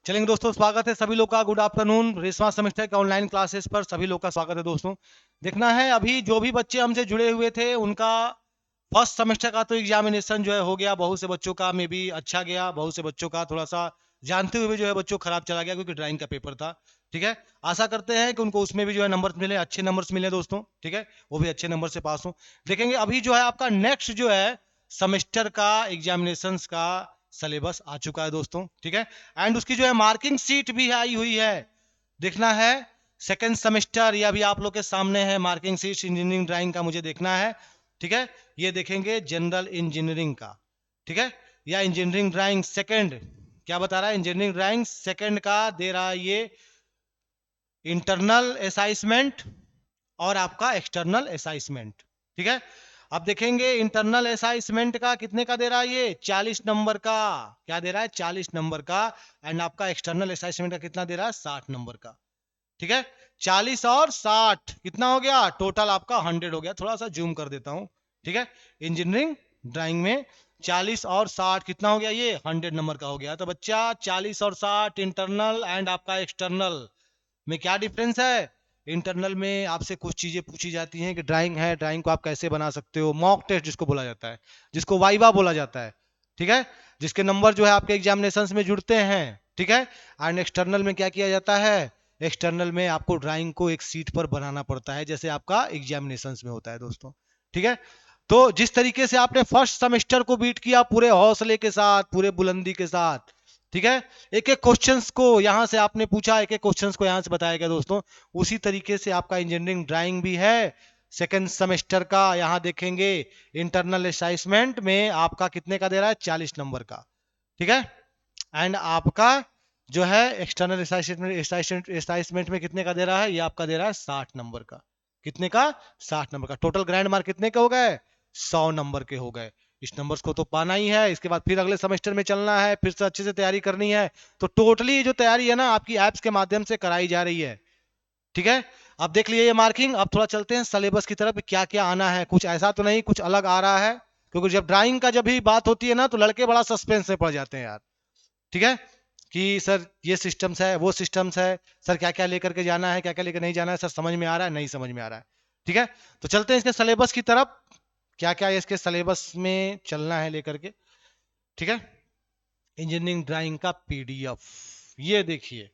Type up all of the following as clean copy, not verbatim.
चलेंगे दोस्तों, स्वागत है सभी लोग का। Good afternoon. रेशमा सेमेस्टर के ऑनलाइन क्लासेस पर सभी लोग का स्वागत है दोस्तों। देखना है अभी जो भी बच्चे हमसे जुड़े हुए थे उनका फर्स्ट सेमेस्टर का तो एग्जामिनेशन जो है हो गया। बहुत से बच्चों का मे बी अच्छा गया, बहुत से बच्चों का थोड़ा सा जानते हुए जो है बच्चों खराब चला गया, क्योंकि ड्राइंग का पेपर था। ठीक है, आशा करते हैं कि उनको उसमें भी जो है नंबर मिले, अच्छे नंबर्स मिले दोस्तों। ठीक है, वो भी अच्छे नंबर से पास हो। देखेंगे अभी जो है आपका नेक्स्ट जो है सेमेस्टर का एग्जामिनेशन का सिलेबस आ चुका है दोस्तों। ठीक है, एंड उसकी जो है मार्किंग सीट भी आई हुई है। देखना है सेकेंड सेमेस्टर, या भी आप लोग के सामने है मार्किंग सीट इंजीनियरिंग ड्राइंग का, मुझे देखना है। ठीक है, ये देखेंगे जनरल इंजीनियरिंग का। ठीक है, या इंजीनियरिंग ड्राइंग सेकंड, क्या बता रहा है इंजीनियरिंग ड्राइंग सेकंड का दे रहा है ये इंटरनल असेसमेंट और आपका एक्सटर्नल असेसमेंट। ठीक है, अब देखेंगे इंटरनल असेसमेंट का कितने का दे रहा है ये 40 नंबर का। क्या दे रहा है 40 नंबर का। एंड आपका एक्सटर्नल असेसमेंट का कितना दे रहा है 60 नंबर का। ठीक है, 40 और 60 कितना हो गया, टोटल आपका 100 हो गया। थोड़ा सा जूम कर देता हूं। ठीक है, इंजीनियरिंग ड्राइंग में 40 और 60 कितना हो गया, ये 100 नंबर का हो गया। तो बच्चा 40 और 60 इंटरनल एंड आपका एक्सटर्नल में क्या डिफरेंस है। इंटरनल में आपसे कुछ चीजें पूछी जाती हैं कि ड्राइंग है, ड्राइंग को आप कैसे बना सकते हो, मॉक टेस्ट जिसको बोला जाता है, जिसको वाइवा बोला जाता है। ठीक है, जिसके नंबर जो है आपके एग्जामिनेशन में जुड़ते हैं। ठीक है, एंड एक्सटर्नल में क्या किया जाता है, एक्सटर्नल में आपको ड्राइंग को एक सीट पर बनाना पड़ता है, जैसे आपका एग्जामिनेशन में होता है दोस्तों। ठीक है, तो जिस तरीके से आपने फर्स्ट सेमेस्टर को बीट किया पूरे हौसले के साथ, पूरे बुलंदी के साथ। ठीक है, एक एक क्वेश्चंस को यहां से आपने पूछा, एक एक क्वेश्चंस को यहां से बताया गया दोस्तों। उसी तरीके से आपका इंजीनियरिंग ड्राइंग भी है सेकेंड सेमेस्टर का। यहां देखेंगे इंटरनल असेसमेंट में आपका कितने का दे रहा है 40 नंबर का। ठीक है, एंड आपका जो है एक्सटर्नल असेसमेंट में कितने का दे रहा है, ये आपका दे रहा है 60 नंबर का। कितने का 60 नंबर का। टोटल ग्रैंड मार्क कितने के हो गए 100 नंबर के हो गए। इस नंबर्स को तो पाना ही है, इसके बाद फिर अगले सेमेस्टर में चलना है, फिर से अच्छे से तैयारी करनी है। तो टोटली जो तैयारी है ना आपकी एप्स के माध्यम से कराई जा रही है। ठीक है, अब देख लिए ये मार्किंग। अब थोड़ा चलते हैं सिलेबस की तरफ, क्या क्या आना है। कुछ ऐसा तो नहीं कुछ अलग आ रहा है, क्योंकि जब ड्राइंग का जब भी बात होती है ना तो लड़के बड़ा सस्पेंस में पड़ जाते हैं यार। ठीक है, कि सर ये सिस्टम्स है, वो सिस्टम्स है, सर क्या क्या लेकर के जाना है, क्या क्या लेकर नहीं जाना है, सर समझ में आ रहा है नहीं समझ में आ रहा है। ठीक है, तो चलते हैं इसके सिलेबस की तरफ, क्या क्या इसके सिलेबस में चलना है लेकर के। ठीक है, इंजीनियरिंग ड्राइंग का पीडीएफ ये देखिए,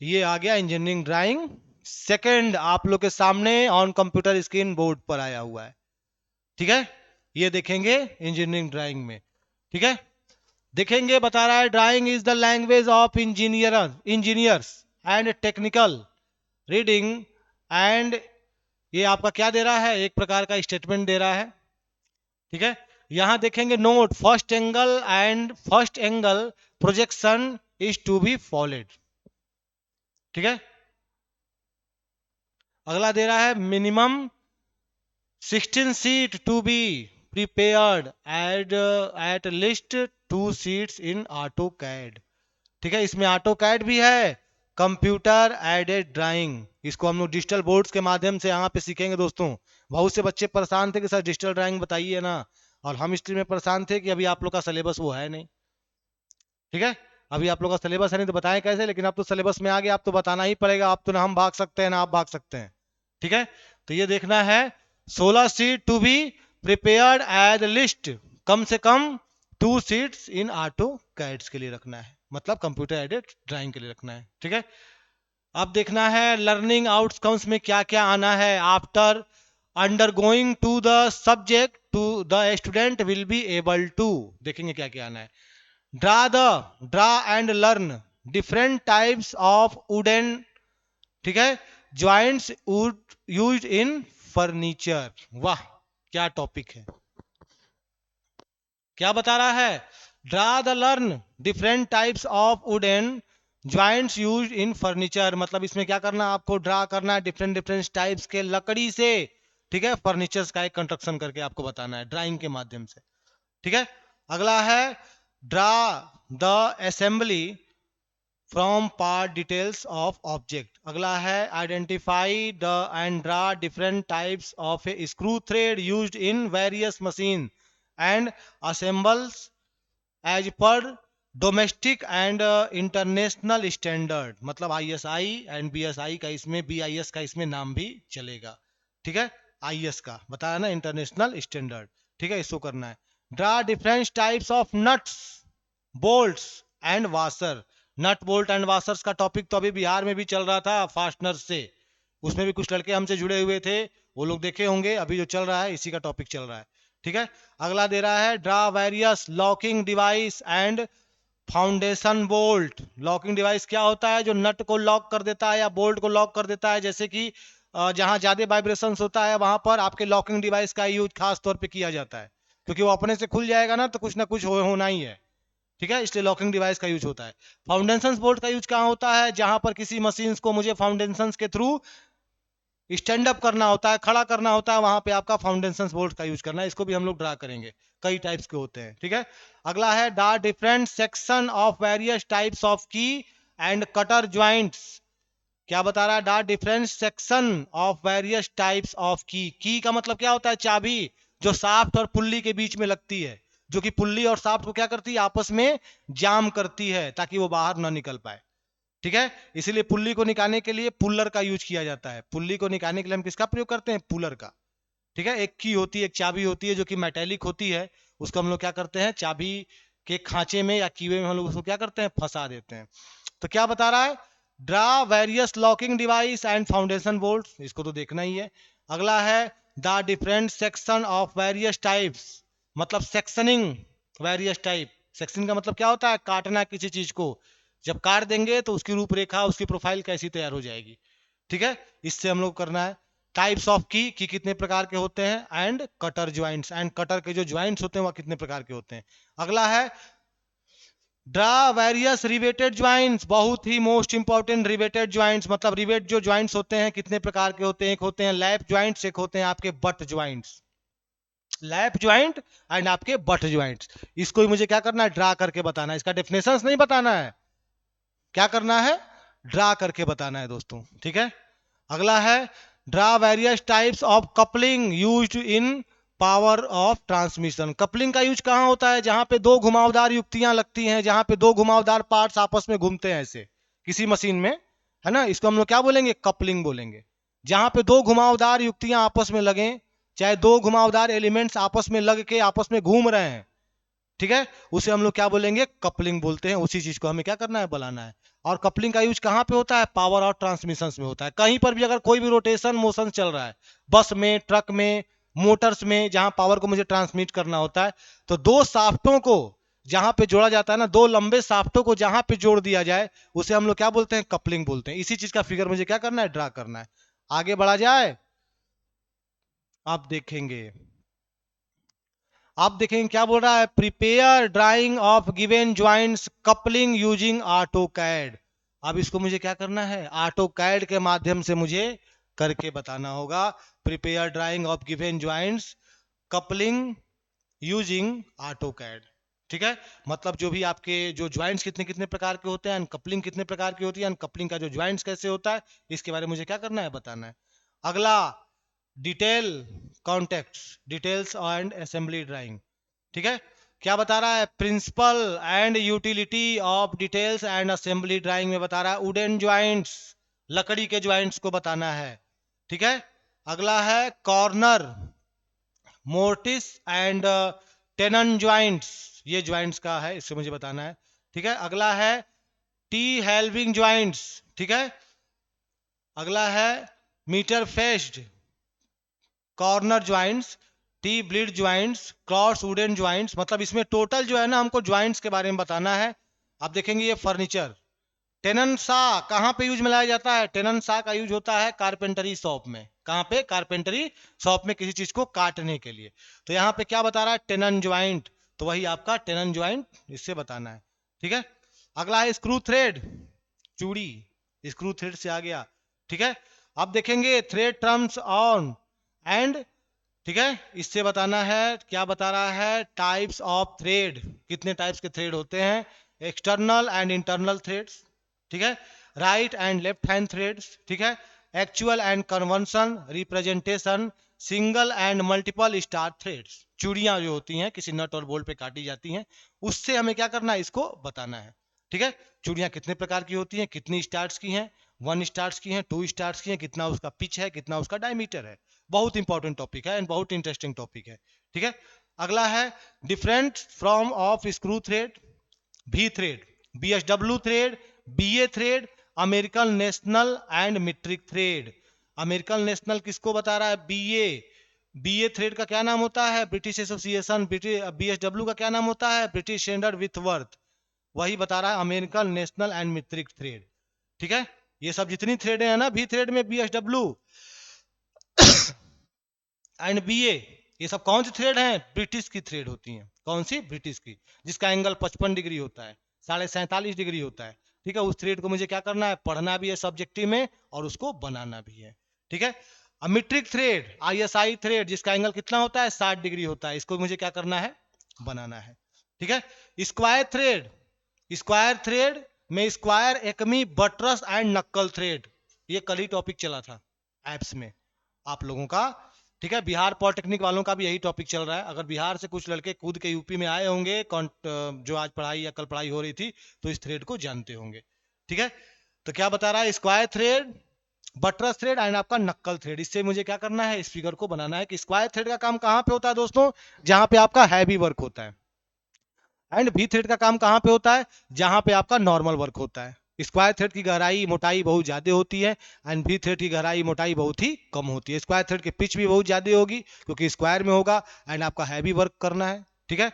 ये आ गया इंजीनियरिंग ड्राइंग सेकंड आप लोग के सामने ऑन कंप्यूटर स्क्रीन बोर्ड पर आया हुआ है। ठीक है, ये देखेंगे इंजीनियरिंग ड्राइंग में। ठीक है, देखेंगे बता रहा है drawing is the language of engineers and technical reading. And ये आपका क्या दे रहा है, एक प्रकार का स्टेटमेंट दे रहा है। ठीक है, यहां देखेंगे note first angle projection is to be followed. ठीक है, अगला दे रहा है minimum 16 sheet to be prepared at least 2 sheets in AutoCAD. ठीक है, इसमें ऑटो कैड भी है, कंप्यूटर एडेड ड्राइंग। इसको हम लोग डिजिटल बोर्ड्स के माध्यम से यहाँ पे सीखेंगे दोस्तों। बहुत से बच्चे परेशान थे कि सर डिजिटल ड्राइंग बताइए ना, और हम इसलिए में परेशान थे कि अभी आप लोग का सिलेबस वो है नहीं। ठीक है, अभी आप लोग का सिलेबस है नहीं तो बताएं कैसे, लेकिन अब तो सिलेबस में आ गया, आप तो बताना ही पड़ेगा। आप तो ना हम भाग सकते हैं ना आप भाग सकते हैं। ठीक है, तो ये देखना है 16 sheet to be prepared as list, कम से कम 2 सीट्स इन ऑटो कैड्स के लिए रखना है, मतलब कंप्यूटर एडेड ड्राइंग के लिए रखना है। ठीक है, अब देखना है लर्निंग आउटकम्स में क्या क्या आना है। After undergoing to the subject to the student will be able to, देखेंगे क्या क्या आना है। Draw and learn different types of wooden. ठीक है, joints wood used in furniture. वाह, क्या टॉपिक है, क्या बता रहा है। Draw the learn different types of wooden joints used in furniture, मतलब इसमें क्या करना है, आपको ड्रा करना है डिफरेंट डिफरेंट टाइप्स के लकड़ी से। ठीक है, फर्नीचर्स का एक कंस्ट्रक्शन करके आपको बताना है ड्राइंग के माध्यम से। ठीक है, अगला है draw the assembly from part details of object. अगला है identify the and draw different types of a screw thread used in various machine and assembles as per domestic and international standard, मतलब ISI एंड BSI का इसमें, BIS का इसमें नाम भी चलेगा। ठीक है, IS का बताया ना, इंटरनेशनल स्टैंडर्ड। ठीक है, इसको करना है। Draw different types of nuts, bolts and washer. Nut bolt and washers का टॉपिक तो अभी बिहार में भी चल रहा था फास्टनर से, उसमें भी कुछ लड़के हमसे जुड़े हुए थे, वो लोग देखे होंगे। अभी जो चल रहा है इसी का टॉपिक चल रहा है। ठीक है, अगला दे रहा है draw various locking device and foundation bolt. Locking device क्या होता है? जो नट को लॉक कर देता है या बोल्ट को लॉक कर देता है, जैसे कि जहां ज्यादा वाइब्रेशन होता है वहां पर आपके लॉकिंग डिवाइस का यूज खास तौर पे किया जाता है, क्योंकि वो अपने से खुल जाएगा ना, तो कुछ ना कुछ होना ही है। ठीक है, इसलिए लॉकिंग डिवाइस का यूज होता है। फाउंडेशन बोल्ट का यूज कहाँ होता है? जहां पर किसी मशीन को मुझे फाउंडेशन के थ्रू स्टैंड अप करना होता है, खड़ा करना होता है, वहां पे आपका फाउंडेशन बोल्ट का यूज करना है। इसको भी हम लोग ड्रा करेंगे, कई टाइप्स के होते हैं। ठीक है, अगला है draw different section of various types of की एंड कटर ज्वाइंट्स। क्या बता रहा है? Draw different section of various types of की का मतलब क्या होता है? चाबी, जो शाफ्ट और पुल्ली के बीच में लगती है, जो कि पुल्ली और शाफ्ट को क्या करती है? आपस में जाम करती है, ताकि वो बाहर ना निकल पाए। ठीक है, इसीलिए पुल्ली को निकालने के लिए पुल्लर का यूज किया जाता है। पुल्ली को निकालने के लिए हम किसका प्रयोग करते हैं? पुलर का। ठीक है, एक की होती है, एक चाबी होती है जो कि मेटेलिक होती है, उसको हम लोग क्या करते हैं? चाबी के खांचे में या कीवे में हम लोग उसको क्या करते हैं? फंसा देते हैं। तो क्या बता रहा है? Draw various locking device and foundation bolt, इसको तो देखना ही है। अगला है the different section of various types, मतलब सेक्शनिंग वेरियस टाइप। सेक्शन का मतलब क्या होता है? काटना किसी चीज को, जब काट देंगे तो उसकी रूपरेखा, उसकी प्रोफाइल कैसी तैयार हो जाएगी। ठीक है, इससे हम लोग करना है। टाइप्स ऑफ की कितने प्रकार के होते हैं, end cutter joints, end cutter के जो ज्वाइंट्स होते हैं वह कितने प्रकार के होते हैं। अगला है ड्रा वेरियस रिवेटेड ज्वाइंट्स, बहुत ही मोस्ट इंपॉर्टेंट। रिवेटेड ज्वाइंट्स मतलब रिवेट जो ज्वाइंट्स होते हैं कितने प्रकार के होते हैं? एक होते हैं लैप ज्वाइंट्स, एक होते हैं आपके but joints. Lap joint and आपके बट ज्वाइंट्स, इसको ही मुझे क्या करना है? ड्रा करके बताना है। इसका डेफिनेशन नहीं बताना है, क्या करना है? ड्रा करके बताना है दोस्तों। ठीक है, अगला है draw various types of coupling used in power of transmission. Coupling का यूज कहां होता है? जहां पे दो घुमावदार युक्तियां लगती हैं, जहां पे दो घुमावदार पार्ट्स आपस में घूमते हैं ऐसे किसी मशीन में, है ना, इसको हम लोग क्या बोलेंगे? कपलिंग बोलेंगे। जहां पे दो घुमावदार युक्तियां आपस में लगे, चाहे दो घुमावदार एलिमेंट्स आपस में लग के आपस में घूम रहे हैं, ठीक है, उसे हम लोग क्या बोलेंगे? कपलिंग बोलते हैं। उसी चीज को हमें क्या करना है? बनाना है। और कपलिंग का यूज कहां पे होता है? पावर और ट्रांसमिशन में होता है। कहीं पर भी अगर कोई भी रोटेशन मोशन चल रहा है, बस में, ट्रक में, मोटर्स में, जहां पावर को मुझे ट्रांसमिट करना होता है, तो दो साफ्टों को जहां पे जोड़ा जाता है ना, दो लंबे साफ्टों को जहां पे जोड़ दिया जाए, उसे हम लोग क्या बोलते हैं? कपलिंग बोलते हैं। इसी चीज का फिगर मुझे क्या करना है? ड्रा करना है। आगे बढ़ा जाए, आप देखेंगे, आप देखेंगे क्या बोल रहा है? Prepare drawing of given joints coupling using AutoCAD. अब इसको मुझे क्या करना है? ऑटो कैड के माध्यम से मुझे करके बताना होगा। Prepare drawing of given joints coupling using AutoCAD. ठीक है, मतलब जो भी आपके जो ज्वाइंट्स कितने कितने प्रकार के होते हैं, अनकपलिंग कितने प्रकार की होती है, अनकपलिंग का जो ज्वाइंट्स कैसे होता है, इसके बारे में मुझे क्या करना है? बताना है। अगला detail contacts, details and assembly drawing. ठीक है, क्या बता रहा है? Principle and utility of details and assembly drawing में बता रहा है वुडन ज्वाइंट्स, लकड़ी के ज्वाइंट्स को बताना है। ठीक है, अगला है corner, mortis and tenon joints, ये ज्वाइंट्स का है, इससे मुझे बताना है। ठीक है, अगला है टी हेल्विंग ज्वाइंट्स। ठीक है, अगला है mitre faced corner joints, T bridle joints, cross wooden joints. मतलब इसमें टोटल जो है ना, हमको ज्वाइंट्स के बारे में बताना है। आप देखेंगे ये फर्नीचर, टेनन सा कहां पे यूज में लाया जाता है? टेनन सा का यूज होता है कारपेंटरी शॉप में। कहां पे? कारपेंटरी शॉप में, किसी चीज को काटने के लिए। तो यहाँ पे क्या बता रहा है? टेनन ज्वाइंट, तो वही आपका टेनन ज्वाइंट, इससे बताना है। ठीक है, अगला है स्क्रू थ्रेड, चूड़ी, स्क्रू थ्रेड से आ गया। ठीक है, अब देखेंगे थ्रेड टर्म्स ऑन एंड, ठीक है, इससे बताना है। क्या बता रहा है? टाइप्स ऑफ थ्रेड, कितने टाइप्स के थ्रेड होते हैं, एक्सटर्नल एंड इंटरनल थ्रेड्स। ठीक है, right and left hand threads. ठीक है, actual and convention representation, single and multiple start threads, चूड़ियां जो होती हैं किसी नट और बोल्ट पे काटी जाती हैं, उससे हमें क्या करना है, इसको बताना है। ठीक है, चूड़ियां कितने प्रकार की होती हैं, कितनी स्टार्ट्स की हैं, 1 स्टार्ट्स की हैं, 2 स्टार्ट्स की हैं, कितना उसका पिच है, कितना उसका डायमीटर है। बहुत इंपॉर्टेंट टॉपिक है एंड बहुत इंटरेस्टिंग टॉपिक है। ठीक है, अगला है different from of screw thread, भी thread, BSW thread, BA thread, American national and metric thread. American national किसको बता रहा है, BA। BA थ्रेड का क्या नाम होता है, ब्रिटिश एसोसिएशन। BSW का क्या नाम होता है, ब्रिटिश स्टैंडर्ड विथ वर्थ। वही बता रहा है American national and metric thread. ठीक है, ये सब जितनी थ्रेड है ना, भी थ्रेड में BSW एंड BA, ये सब कौन सी थ्रेड हैं, ब्रिटिश की थ्रेड होती हैं। कौन सी, ब्रिटिश की, जिसका एंगल 55 डिग्री होता है, 47.5 डिग्री होता है। ठीक है, उस थ्रेड को मुझे क्या करना है, पढ़ना भी है सब्जेक्टिव में और उसको बनाना भी है। ठीक है, मीट्रिक थ्रेड, ISI थ्रेड, जिसका एंगल कितना होता है, 60 डिग्री होता है, इसको मुझे क्या करना है, बनाना है। ठीक है, स्क्वायर थ्रेड, स्क्वायर थ्रेड में स्क्वायर, एकमी, बटरस एंड नक्कल थ्रेड, ये कल ही टॉपिक चला था एप्स में आप लोगों का। ठीक है, बिहार पॉलिटेक्निक वालों का भी यही टॉपिक चल रहा है। अगर बिहार से कुछ लड़के कूद के यूपी में आए होंगे, जो आज पढ़ाई या कल पढ़ाई हो रही थी, तो इस थ्रेड को जानते होंगे। ठीक है, तो क्या बता रहा है, square thread, buttress thread and आपका नक्कल थ्रेड। इससे मुझे क्या करना है, इस फिगर को बनाना है कि स्क्वायर थ्रेड का काम कहां पे होता है दोस्तों, जहां पे आपका हैवी वर्क होता है। एंड भी थ्रेड का काम कहां पे होता है, जहां पे आपका नॉर्मल वर्क होता है। स्क्वायर थ्रेड की गहराई मोटाई बहुत ज्यादा होती है एंड भी थ्रेड की गहराई मोटाई बहुत ही कम होती है। स्क्वायर थ्रेड की पिच भी बहुत ज्यादा होगी क्योंकि स्क्वायर में होगा एंड आपका हैवी वर्क करना है। ठीक है,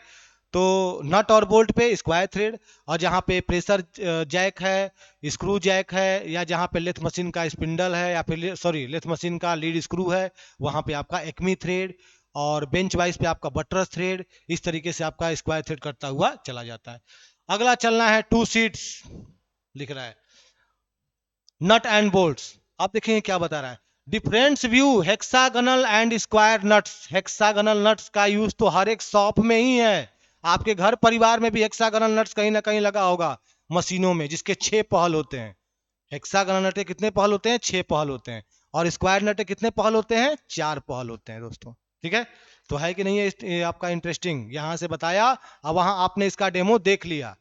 तो नट और बोल्ट पे स्क्वायर थ्रेड, और जहां पे प्रेशर जैक है, स्क्रू जैक है, या जहां पे लेथ मशीन का स्पिंडल है, या फिर सॉरी लेथ मशीन का लीड स्क्रू है, वहां पे आपका एक्मी थ्रेड, और बेंच वाइज पे आपका बटरस थ्रेड। इस तरीके से आपका स्क्वायर थ्रेड करता हुआ चला जाता है। अगला चलना है 2 सीट्स, लिख रहा है नट एंड बोल्ट्स। आप देखेंगे क्या बता रहा है, difference view hexagonal and square nuts. Hexagonal nuts का यूज तो हर एक शॉप में ही है, आपके घर परिवार में भी हेक्सागनल नट्स कहीं ना कहीं लगा होगा मशीनों में, जिसके 6 पहल होते हैं। हेक्सागनल नट के कितने पहल होते हैं, 6 पहल होते हैं, और स्क्वायर नट के कितने पहल होते हैं, 4 पहल होते हैं दोस्तों। ठीक है, तो है कि नहीं है ये आपका इंटरेस्टिंग, यहां से बताया और वहां आपने इसका डेमो देख लिया।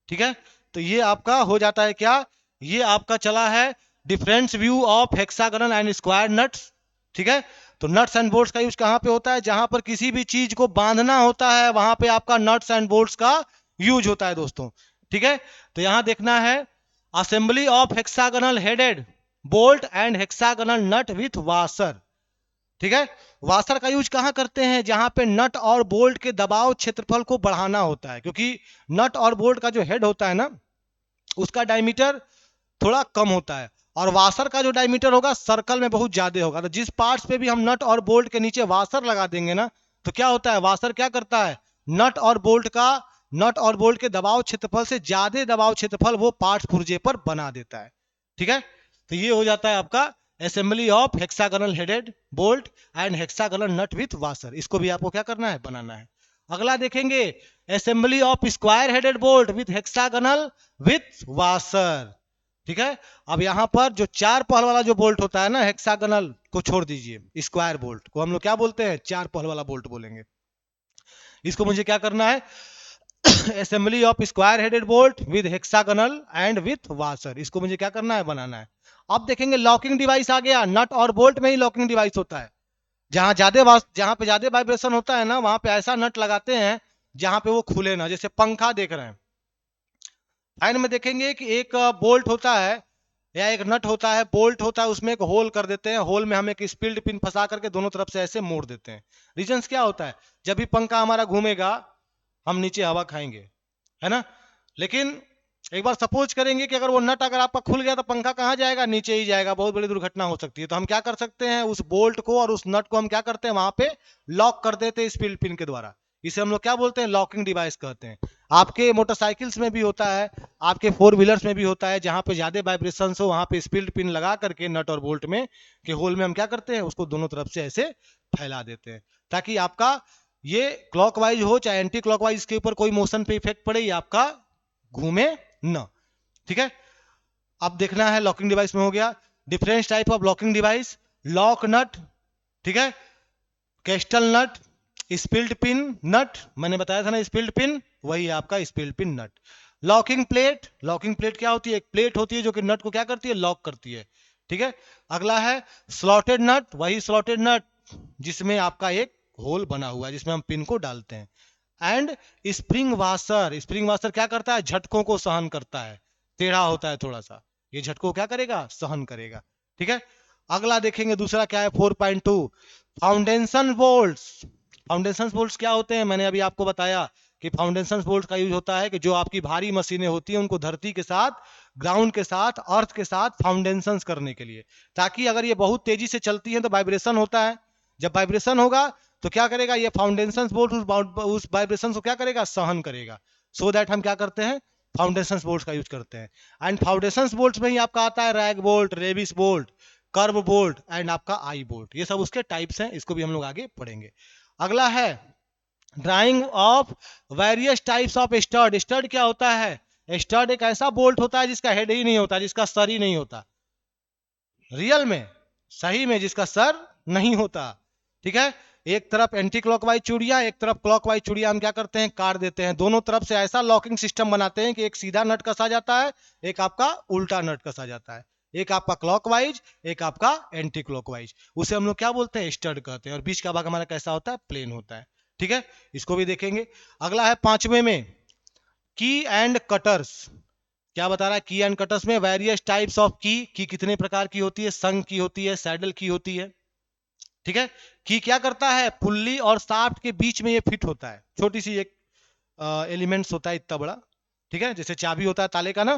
ठीक है, तो ये आपका हो जाता है क्या, ये आपका चला है difference view of hexagonal and square nuts. ठीक है, तो नट्स एंड बोल्ट्स का यूज कहां पे होता है, जहां पर किसी भी चीज को बांधना होता है वहां पे आपका नट्स एंड बोल्ट्स का यूज होता है दोस्तों। ठीक है, तो यहां देखना है assembly of hexagonal headed bolt and hexagonal nut with washer. ठीक है, वाशर का यूज कहां करते हैं, जहां पे नट और बोल्ट के दबाव क्षेत्रफल को बढ़ाना होता है, क्योंकि नट और बोल्ट का जो हेड होता है ना, उसका डायमीटर थोड़ा कम होता है, और वाशर का जो डायमीटर होगा सर्कल में बहुत ज्यादा होगा। तो जिस पार्ट्स पे भी हम नट और बोल्ट के नीचे वाशर लगा देंगे ना, तो क्या होता है, वाशर क्या करता है, नट और बोल्ट का, नट और बोल्ट के दबाव क्षेत्रफल से ज्यादा दबाव क्षेत्रफल वो पार्ट्स पुर्जे पर बना देता है। ठीक है, तो ये हो जाता है आपका assembly of hexagonal headed bolt and hexagonal nut with washer. इसको भी आपको क्या करना है, बनाना है। अगला देखेंगे assembly of square headed bolt with hexagonal with washer. ठीक है, अब यहां पर जो 4 पहल वाला जो बोल्ट होता है ना, हेक्सागनल को छोड़ दीजिए, स्क्वायर बोल्ट को हम लोग क्या बोलते हैं, 4 पहल वाला बोल्ट बोलेंगे। इसको मुझे क्या करना है, assembly of square headed bolt with hexagonal and with washer, इसको मुझे क्या करना है, बनाना है। अब देखेंगे लॉकिंग डिवाइस आ गया, नट और बोल्ट में ही लॉकिंग डिवाइस होता है। जहां पे ज्यादा वाइब्रेशन होता है ना, वहां पे ऐसा नट लगाते हैं जहां पे वो खुले ना, जैसे पंखा देख रहे हैं, फैन में देखेंगे कि एक बोल्ट होता है या एक नट होता है, बोल्ट होता है, उसमें एक होल कर देते हैं, होल में हम एक स्पिल्ड पिन फंसा करके दोनों तरफ से ऐसे मोड़ देते हैं। रीजंस क्या होता है, जब भी पंखा हमारा घूमेगा हम नीचे हवा खाएंगे, है ना। लेकिन एक बार सपोज करेंगे कि अगर वो नट अगर आपका खुल गया तो पंखा कहाँ जाएगा, नीचे ही जाएगा, बहुत बड़ी दुर्घटना हो सकती है। तो हम क्या कर सकते हैं, उस बोल्ट को और उस नट को हम क्या करते हैं, वहां पे लॉक कर देते हैं स्पिल्ड पिन के द्वारा। इसे हम लोग क्या बोलते हैं, लॉकिंग डिवाइस कहते हैं। आपके मोटरसाइकिल्स में भी होता है, आपके 4 व्हीलर्स में भी होता है, जहां पे ज्यादा वाइब्रेशन हो वहां पे स्पिल्ड पिन लगा करके नट और बोल्ट में के होल में हम क्या करते हैं, उसको दोनों तरफ से ऐसे फैला देते हैं, ताकि आपका ये क्लॉकवाइज हो चाहे एंटी क्लॉकवाइज, इसके ऊपर कोई मोशन पे इफेक्ट पड़े, ये आपका घूमे न। ठीक है, अब देखना है लॉकिंग डिवाइस में हो गया different type of locking device, lock nut. ठीक है, castle nut, split pin nut, मैंने बताया था ना स्पिल्ड पिन, वही आपका split pin nut. Locking plate, locking plate क्या होती है? एक प्लेट होती है जो कि नट को क्या करती है? लॉक करती है, ठीक है। अगला है स्लॉटेड नट, वही स्लॉटेड नट जिसमें आपका एक होल बना हुआ है जिसमें हम पिन को डालते हैं। And spring washer, spring washer क्या करता है? झटकों को सहन करता है, टेढ़ा होता है थोड़ा सा, ये झटकों क्या करेगा? सहन करेगा, ठीक है। अगला देखेंगे दूसरा क्या है 4.2 फाउंडेशन बोल्ट्स। फाउंडेशन बोल्ट्स क्या होते हैं? मैंने अभी आपको बताया कि फाउंडेशन बोल्ट का यूज होता है कि जो आपकी भारी मशीनें होती हैं उनको धरती के साथ, ग्राउंड के साथ, अर्थ के साथ फाउंडेशन करने के लिए, ताकि अगर ये बहुत तेजी से चलती है तो वाइब्रेशन होता है, जब वाइब्रेशन होगा तो क्या करेगा? ये फाउंडेशन बोल्ट उस वाइब्रेशन को क्या करेगा? सहन करेगा। सो दैट हम क्या करते हैं? फाउंडेशन बोल्ट का यूज करते हैं। एंड फाउंडेशन बोल्ट में ही आपका आता है rag bolt, rabies bolt, curve bolt and आपका आई बोल्ट, ये सब उसके टाइप्स हैं, इसको भी हम लोग आगे पढ़ेंगे। अगला है drying of various types of stud. Stud क्या होता है? स्टड एक ऐसा बोल्ट होता है जिसका हेड ही नहीं होता, जिसका सर ही नहीं होता, रियल में, सही में जिसका सर नहीं होता, ठीक है। एक तरफ एंटी क्लॉकवाइज चूड़ियां, एक तरफ क्लॉकवाइज चूड़ियां हम क्या करते हैं? काट देते हैं। दोनों तरफ से ऐसा लॉकिंग सिस्टम बनाते हैं कि एक सीधा नट कसा जाता है, एक आपका उल्टा नट कसा जाता है, एक आपका क्लॉकवाइज, एक आपका एंटी क्लॉकवाइज, उसे हम लोग क्या बोलते हैं? स्टड कहते हैं। और बीच का भाग हमारा कैसा होता है? प्लेन होता है, ठीक है। इसको भी देखेंगे। अगला है 5वें में की एंड कटर्स। क्या बता रहा है? की एंड कटर्स में वेरियस टाइप्स ऑफ की कितने प्रकार की होती है? संग की होती है, सैडल की होती है, ठीक है। की क्या करता है? पुल्ली और शाफ्ट के बीच में ये फिट होता है, छोटी सी एक एलिमेंट्स होता है इतना बड़ा, ठीक है। जैसे चाबी होता है ताले का ना,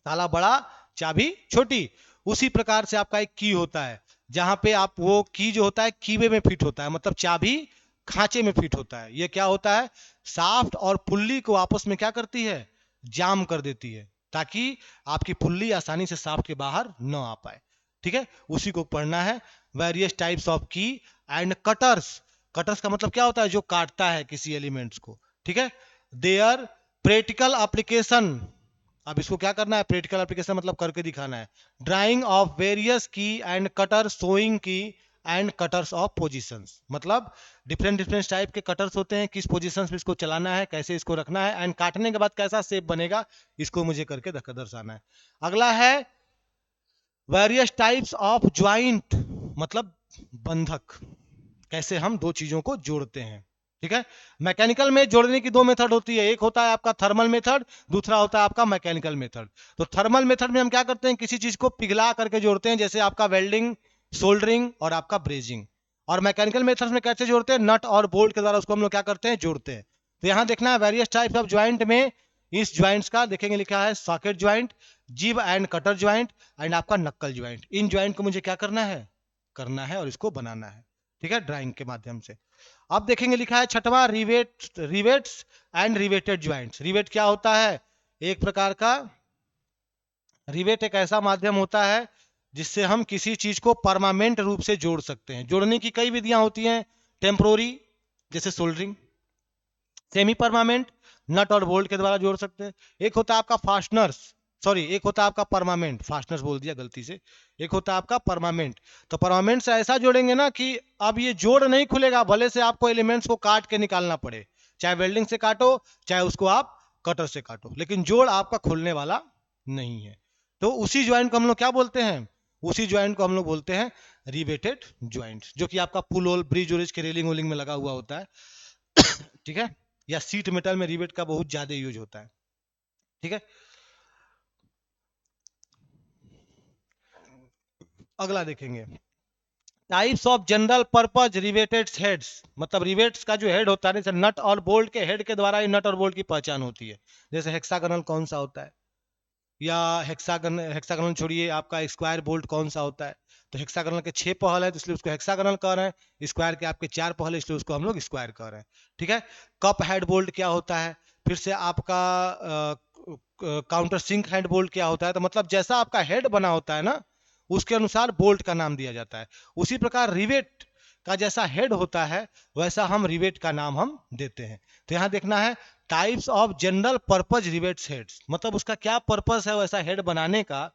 ताला बड़ा, चाबी छोटी, उसी प्रकार से आपका एक की होता है, जहां पे आप वो की जो होता है कीवे में फिट होता है, मतलब चाबी खांचे में फिट होता है। ये क्या होता है? शाफ्ट और पुल्ली को आपस में क्या करती है? जाम कर देती है, ताकि आपकी पुल्ली आसानी से शाफ्ट के बाहर न आ पाए, ठीक है। उसी को पढ़ना है। वेरियस टाइप्स ऑफ की एंड कटर्स। कटर्स का मतलब क्या होता है? जो काटता है किसी एलिमेंट्स को, ठीक है। Their practical application. अब इसको क्या करना है? प्रैक्टिकल एप्लीकेशन मतलब करके दिखाना है। ड्राइंग ऑफ वेरियस की एंड कटर, शोइंग की एंड कटर्स ऑफ पोजीशंस, मतलब डिफरेंट डिफरेंट टाइप के कटर्स होते हैं, किस पोजीशंस में इसको चलाना है, कैसे इसको रखना है, एंड काटने के बाद कैसा शेप बनेगा, इसको मुझे करके दर्शाना है। अगला है वेरियस टाइप्स ऑफ ज्वाइंट, मतलब बंधक, कैसे हम दो चीजों को जोड़ते हैं, ठीक है। मैकेनिकल में जोड़ने की दो मेथड होती है, एक होता है आपका थर्मल मेथड, दूसरा होता है आपका मैकेनिकल मेथड। तो थर्मल मेथड में हम क्या करते हैं? किसी चीज को पिघला करके जोड़ते हैं, जैसे आपका वेल्डिंग, सोल्डरिंग और आपका ब्रेजिंग। और मैकेनिकल मेथड में कैसे जोड़ते हैं? नट और बोल्ट के द्वारा उसको हम लोग क्या करते हैं? जोड़ते हैं। तो यहां देखना है वेरियस टाइप्स ऑफ ज्वाइंट में इस ज्वाइंट्स का देखेंगे, लिखा है सॉकेट ज्वाइंट, जिब एंड कटर ज्वाइंट एंड आपका नक्कल ज्वाइंट। इन ज्वाइंट को मुझे क्या करना है और इसको बनाना है, ठीक है, ड्राइंग के माध्यम से। अब देखेंगे लिखा है 6वां rivets and riveted joints. Rivet क्या होता है? एक प्रकार का रिवेट एक ऐसा माध्यम होता है जिससे हम किसी चीज को परमानेंट रूप से जोड़ सकते हैं। जोड़ने की कई विधियां होती हैं, टेम्पोररी जैसे सोल्डरिंग, सेमी परमानेंट नट और बोल्ट के द्वारा जोड़ सकते हैं। एक होता है आपका फास्टनर्स, सॉरी एक होता है आपका परमानेंट, फास्टनर्स बोल दिया गलती से, एक होता है आपका परमानेंट। तो परमानेंट से ऐसा जोड़ेंगे ना कि अब ये जोड़ नहीं खुलेगा, भले से आपको एलिमेंट्स को काट के निकालना पड़े, चाहे वेल्डिंग से काटो चाहे उसको आप कटर से काटो, लेकिन जोड़ आपका खुलने वाला नहीं है। तो उसी ज्वाइंट को हम लोग क्या बोलते हैं? उसी ज्वाइंट को हम लोग बोलते हैं रिवेटेड ज्वाइंट, जो कि आपका पुल होल, ब्रिज उरिज के रेलिंग वेलिंग में लगा हुआ होता है, ठीक है। या सीट मेटल में रिवेट का बहुत ज्यादा यूज होता है, ठीक है। अगला देखेंगे types of general purpose riveted heads, मतलब रिवेट्स का जो हेड होता है, जैसे नट और बोल्ट के हेड के द्वारा ही नट और बोल्ट की पहचान होती है। जैसे हेक्सागोनल कौन सा होता है, या हेक्सागोनल छोड़िए, आपका स्क्वायर बोल्ट कौन सा होता है? तो हेक्सागोनल के 6 पहल है तो इसलिए उसको हेक्सागोनल कह रहे हैं, स्क्वायर के आपके 4 पहल है इसलिए उसको हम लोग स्क्वायर कह रहे हैं, ठीक है। कप हेड बोल्ट क्या होता है? फिर से आपका काउंटर सिंक हेड बोल्ट क्या होता है? तो मतलब जैसा आपका हेड बना होता है ना, उसके अनुसार बोल्ट का नाम दिया जाता है। उसी प्रकार रिवेट का जैसा हेड होता है वैसा हम रिवेट का नाम हम देते हैं। तो यहां देखना है types of general purpose rivets heads, मतलब उसका क्या पर्पस है वैसा हेड बनाने का,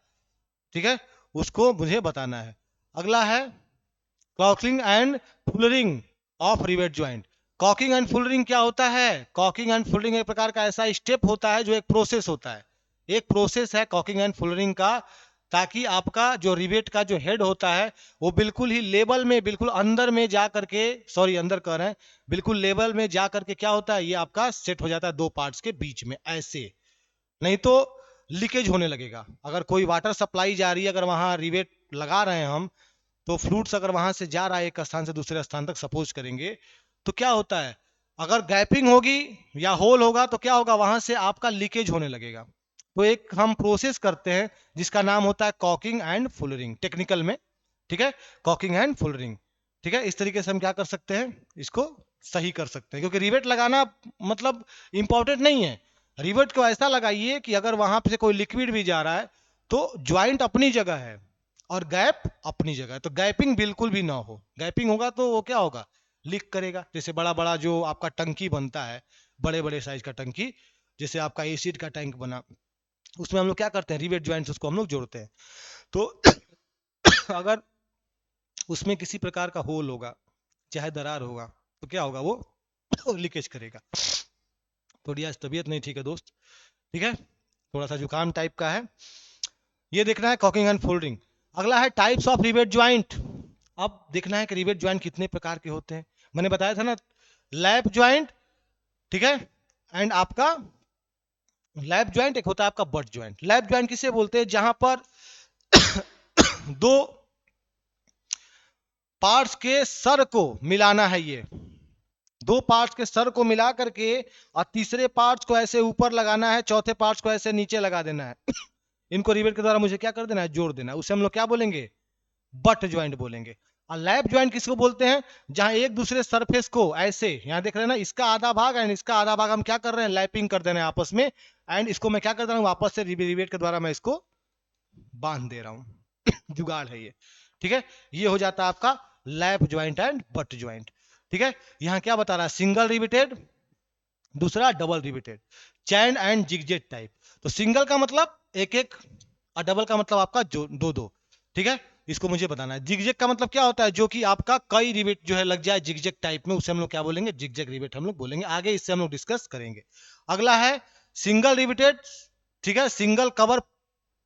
ठीक है, उसको मुझे बताना है। अगला है caulking and fullering. Of rivet joint. Caulking and fullering क्या होता है? कॉकिंग एंड फुलरिंग एक प्रकार का ऐसा स्टेप होता है जो एक प्रोसेस होता है, एक प्रोसेस है कॉकिंग एंड फुलरिंग का, ताकि आपका जो रिवेट का जो हेड होता है वो बिल्कुल ही लेवल में, बिल्कुल अंदर में जा करके, सॉरी अंदर कह रहे हैं, बिल्कुल लेवल में जा करके क्या होता है, ये आपका सेट हो जाता है दो पार्ट्स के बीच में ऐसे। नहीं तो लीकेज होने लगेगा। अगर कोई वाटर सप्लाई जा रही है, अगर वहां रिवेट लगा रहे हैं हम, तो फ्लूइड्स अगर वहां से जा रहा है एक स्थान से दूसरे स्थान तक सपोज करेंगे, तो क्या होता है, अगर गैपिंग होगी या होल होगा तो क्या होगा, वहां से आपका लीकेज होने लगेगा। तो एक हम प्रोसेस करते हैं जिसका नाम होता है कॉकिंग एंड फुलरिंग टेक्निकल में, ठीक है, कॉकिंग एंड फुलरिंग। ठीक है, इस तरीके से हम क्या कर सकते हैं, इसको सही कर सकते हैं, क्योंकि रिवेट लगाना मतलब इंपॉर्टेंट नहीं है। रिवेट को ऐसा लगाइए कि अगर वहां से कोई लिक्विड भी जा रहा है तो ज्वाइंट अपनी जगह है और गैप अपनी जगह है, तो गैपिंग बिल्कुल भी ना हो। गैपिंग होगा तो वो क्या होगा, लीक करेगा। जैसे बड़ा बड़ा जो आपका टंकी बनता है, बड़े बड़े साइज का टंकी, जैसे आपका एसिड का टैंक बना, उसमें हम लोग क्या करते हैं, रिवेट ज्वाइंट्स उसको हम लोग जोड़ते हैं। तो अगर उसमें किसी प्रकार का होल होगा, चाहे दरार होगा, तो क्या होगा, वो लीकेज करेगा। थोड़ी आज तबीयत नहीं ठीक है दोस्त, ठीक है, थोड़ा सा जुकाम टाइप का है। ये देखना है कॉकिंग एंड फोल्डिंग। अगला है टाइप्स ऑफ रिवेट ज्वाइंट। अब देखना है कि रिवेट ज्वाइंट कितने प्रकार के होते हैं। मैंने बताया था ना, लैप ज्वाइंट, ठीक है, एंड आपका लैप ज्वाइंट, एक होता है आपका बट ज्वाइंट। लैप ज्वाइंट किसे बोलते हैं, जहां पर दो पार्ट्स के सर को मिलाना है, ये दो पार्ट्स के सर को मिला करके और तीसरे पार्ट्स को ऐसे ऊपर लगाना है, चौथे पार्ट्स को ऐसे नीचे लगा देना है। इनको रिवेट के द्वारा मुझे क्या कर देना है, जोड़ देना है, उसे हम लोग क्या बोलेंगे, बट ज्वाइंट बोलेंगे। और लैप ज्वाइंट किसको बोलते हैं, जहां एक दूसरे सरफेस को ऐसे, यहां देख रहे हैं ना, इसका आधा भाग एंड इसका आधा भाग हम क्या कर रहे हैं, लैपिंग कर दे रहे हैं आपस में, एंड इसको मैं क्या कर रहा हूं, वापस से रिवेट के द्वारा मैं इसको बांध दे रहा हूं। जुगाड़ है ये, ठीक है। ये हो जाता है आपका lap joint and butt joint, ठीक है। यहां क्या बता रहा है, सिंगल रिवेटेड, दूसरा double riveted, chain and zigzag type. तो सिंगल का मतलब एक एक, और डबल का मतलब आपका जो दो दो, ठीक है, इसको मुझे बताना है। जिगजेग का मतलब क्या होता है, जो कि आपका कई रिवेट जो है लग जाए जिगजेग टाइप में, उसे हम लोग क्या बोलेंगे, जिगजेग रिवेट हम लोग बोलेंगे। आगे इससे हम लोग डिस्कस करेंगे। अगला है सिंगल रिवेटेड, ठीक है, single cover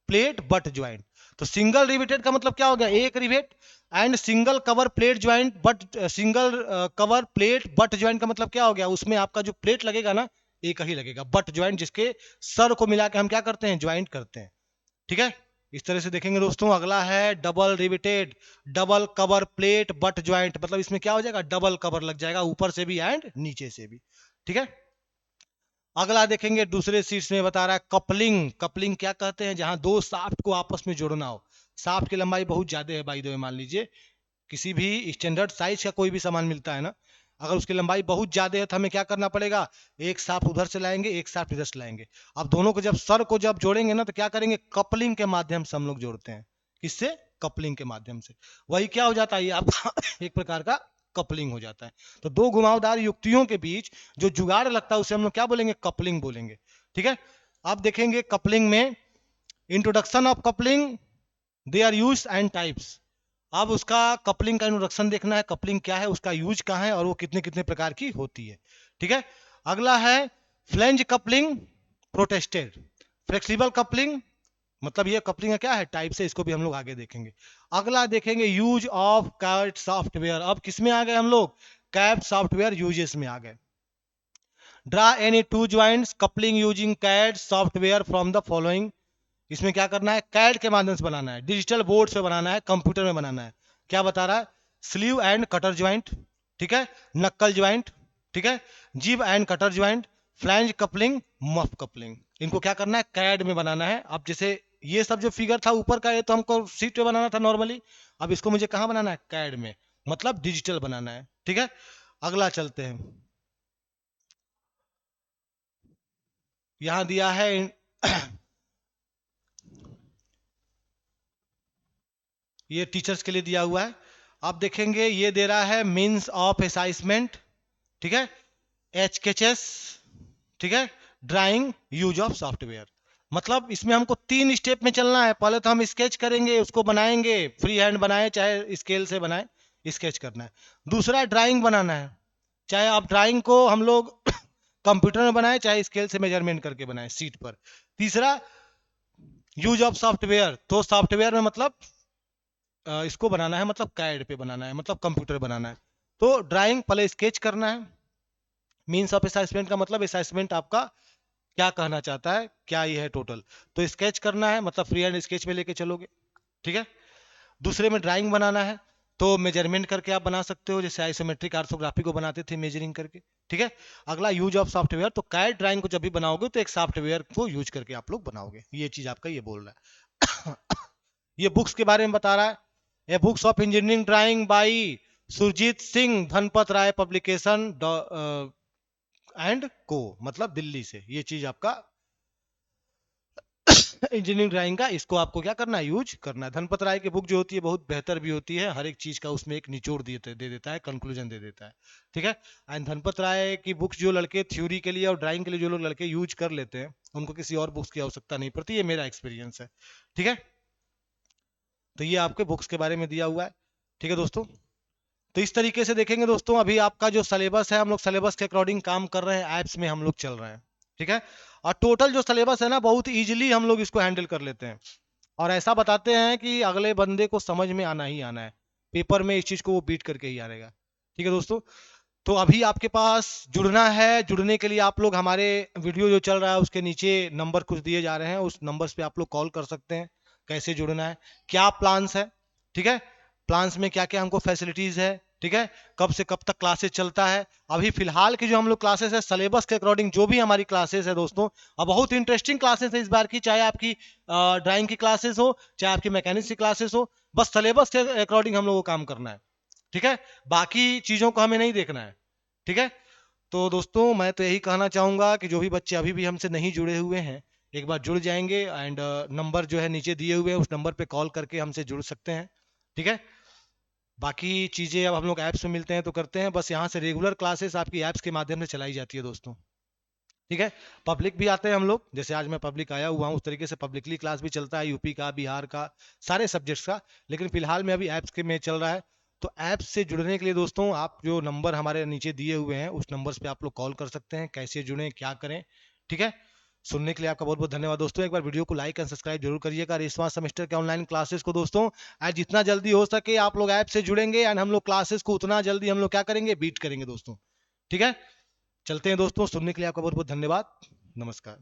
plate but joint. तो सिंगल रिवेटेड का मतलब क्या हो गया, एक rivet, and single cover plate joint but, single cover plate but joint का मतलब क्या हो गया, उसमें आपका जो प्लेट लगेगा ना एक ही लगेगा, बट ज्वाइंट जिसके सर को मिला के हम क्या करते हैं, ज्वाइंट करते हैं, ठीक है। इस तरह से देखेंगे दोस्तों। अगला है double riveted, double cover plate but joint, मतलब इसमें क्या हो जाएगा, डबल कवर लग जाएगा ऊपर से भी एंड नीचे से भी, ठीक है। अगला देखेंगे दूसरे सीट्स में बता रहा है कपलिंग। कपलिंग क्या कहते हैं, जहां दो शाफ्ट को आपस में जोड़ना हो। शाफ्ट की लंबाई बहुत ज्यादा है, बाई द वे मान लीजिए किसी भी स्टैंडर्ड साइज का कोई भी सामान मिलता है ना, अगर उसकी लंबाई बहुत ज्यादा है तो हमें क्या करना पड़ेगा, एक शाफ्ट उधर से लाएंगे, एक शाफ्ट इधर से लाएंगे। अब दोनों को जब सर को जब जोड़ेंगे ना, तो क्या करेंगे, कपलिंग के माध्यम से हम लोग जोड़ते हैं। किससे, कपलिंग के माध्यम से। वही क्या हो जाता है, ये आपका एक प्रकार का कपलिंग हो जाता है। तो दो घुमावदार युक्तियों के बीच जो जुगाड़ लगता है उसे हम लोग क्या बोलेंगे, कपलिंग बोलेंगे, ठीक है। अब देखेंगे कपलिंग में introduction of coupling, they are use and types. अब उसका कपलिंग का इंट्रोडक्शन देखना है, कपलिंग क्या है, उसका यूज कहाँ है, और वो कितने कितने प्रकार की होती है, ठीक है। अगला है flange coupling, protected, flexible coupling, मतलब ये कपलिंग का क्या है, टाइप से, इसको भी हम लोग आगे देखेंगे। अगला देखेंगे यूज ऑफ कैट सॉफ्टवेयर। अब किसमें आ गए हम लोग, कैट सॉफ्टवेयर यूजेस में आ गए। Draw any two joints coupling using CAD software from the following. इसमें क्या करना है, कैड के माध्यम से बनाना है, डिजिटल बोर्ड से बनाना है, कंप्यूटर में बनाना है। क्या बता रहा है, स्लीव एंड कटर ज्वाइंट, ठीक है, नक्कल ज्वाइंट, ठीक है, जिब end cutter joint, flange coupling, muff coupling. इनको क्या करना है, कैड में बनाना है। अब जैसे ये सब जो फिगर था ऊपर का, ये तो हमको सीट पे बनाना था नॉर्मली, अब इसको मुझे कहां बनाना है, कैड में, मतलब डिजिटल बनाना है, ठीक है। अगला चलते हैं, यहां दिया है ये टीचर्स के लिए दिया हुआ है। आप देखेंगे ये दे रहा है मीन्स ऑफ असाइनमेंट, ठीक है, एचकेचेस, ठीक है, ड्राइंग, यूज ऑफ सॉफ्टवेयर। मतलब इसमें हमको तीन स्टेप में चलना है। पहले तो हम स्केच करेंगे, उसको बनाएंगे, फ्री हैंड बनाए चाहे स्केल से बनाए, स्केच करना है। दूसरा ड्राइंग बनाना है, चाहे आप ड्राइंग को हम लोग कंप्यूटर में बनाए चाहे स्केल से मेजरमेंट करके बनाए सीट पर। तीसरा यूज ऑफ सॉफ्टवेयर, तो सॉफ्टवेयर में मतलब इसको बनाना है, मतलब कैड पे बनाना है, मतलब कंप्यूटर बनाना है। तो ड्राइंग पहले स्केच करना है। मीन्स ऑफ असेसमेंट का मतलब असेसमेंट आपका क्या कहना चाहता है, क्या ये है टोटल। तो स्केच करना है, मतलब फ्री हैंड स्केच में लेके चलोगे, ठीक है। दूसरे में ड्राइंग बनाना है, तो मेजरमेंट करके आप बना सकते हो, जैसे आइसोमेट्रिक आर्थोग्राफी को बनाते थे मेजरिंग करके, ठीक है। अगला यूज ऑफ सॉफ्टवेयर, तो कैड ड्राइंग को जब भी बनाओगे तो एक सॉफ्टवेयर को यूज करके आप लोग बनाओगे, ये चीज आपका ये बोल रहा है। ये बुक्स के बारे में बता रहा है, ये books of engineering drawing by Surjit Singh, Dhanpat Rai publication and co, मतलब दिल्ली से। ये चीज आपका इंजीनियरिंग ड्राइंग का, इसको आपको क्या करना है, यूज करना है। धनपत राय की बुक जो होती है बहुत बेहतर भी होती है, हर एक चीज का उसमें एक निचोड़ दे देता है, कंक्लूजन दे देता है, ठीक है। एंड धनपत राय की बुक्स जो लड़के थ्योरी के लिए और ड्राइंग के लिए जो लोग लड़के यूज कर लेते हैं, उनको किसी और बुक्स की आवश्यकता नहीं पड़ती, ये मेरा एक्सपीरियंस है, ठीक है। तो ये आपके बुक्स के बारे में दिया हुआ है, ठीक है दोस्तों। तो इस तरीके से देखेंगे दोस्तों, अभी आपका जो सिलेबस है, हम लोग सिलेबस के अकॉर्डिंग काम कर रहे हैं, एप्स में हम लोग चल रहे हैं, ठीक है। और टोटल जो सिलेबस है ना, बहुत इजीली हम लोग इसको हैंडल कर लेते हैं, और ऐसा बताते हैं कि अगले बंदे को समझ में आना ही आना है, पेपर में इस चीज को वो बीट करके ही आएगा, ठीक है दोस्तों। तो अभी आपके पास जुड़ना है, जुड़ने के लिए आप लोग हमारे वीडियो जो चल रहा है उसके नीचे नंबर कुछ दिए जा रहे हैं, उस नंबर्स पे आप लोग कॉल कर सकते हैं। कैसे जुड़ना है, क्या प्लान्स है, ठीक है, प्लान्स में क्या क्या हमको फैसिलिटीज है, ठीक है, कब से कब तक क्लासेस चलता है। अभी फिलहाल की जो हम लोग क्लासेस है सिलेबस के अकॉर्डिंग जो भी हमारी क्लासेस है दोस्तों, अब बहुत इंटरेस्टिंग क्लासेस है इस बार की, चाहे आपकी ड्राइंग की क्लासेस हो चाहे आपकी मैकेनिक्स की क्लासेस हो, बस सिलेबस के अकॉर्डिंग हम लोग को काम करना है, ठीक है। बाकी चीजों को हमें नहीं देखना है, ठीक है। तो दोस्तों मैं तो यही कहना चाहूंगा कि जो भी बच्चे अभी भी हमसे नहीं जुड़े हुए हैं, एक बार जुड़ जाएंगे, एंड नंबर जो है नीचे दिए हुए हैं, उस नंबर पे कॉल करके हमसे जुड़ सकते हैं, ठीक है। बाकी चीजें अब हम लोग ऐप्स में मिलते हैं तो करते हैं, बस यहाँ से रेगुलर क्लासेस आपकी ऐप्स के माध्यम से चलाई जाती है दोस्तों, ठीक है। पब्लिक भी आते हैं हम लोग, जैसे आज मैं पब्लिक आया हुआ हूँ, उस तरीके से पब्लिकली क्लास भी चलता है, यूपी का, बिहार का, सारे सब्जेक्ट्स का। लेकिन फिलहाल में अभी ऐप्स के में चल रहा है। तो ऐप्स से जुड़ने के लिए दोस्तों, आप जो नंबर हमारे नीचे दिए हुए हैं उस नंबर पे आप लोग कॉल कर सकते हैं, कैसे जुड़ें क्या करें, ठीक है। सुनने के लिए आपका बहुत बहुत धन्यवाद दोस्तों। एक बार वीडियो को लाइक एंड सब्सक्राइब जरूर करिएगा। इस सेमेस्टर के ऑनलाइन क्लासेस को दोस्तों आज जितना जल्दी हो सके आप लोग ऐप से जुड़ेंगे, एंड हम लोग क्लासेस को उतना जल्दी हम लोग क्या करेंगे, बीट करेंगे दोस्तों, ठीक है। चलते हैं दोस्तों, सुनने के लिए आपका बहुत बहुत धन्यवाद। नमस्कार।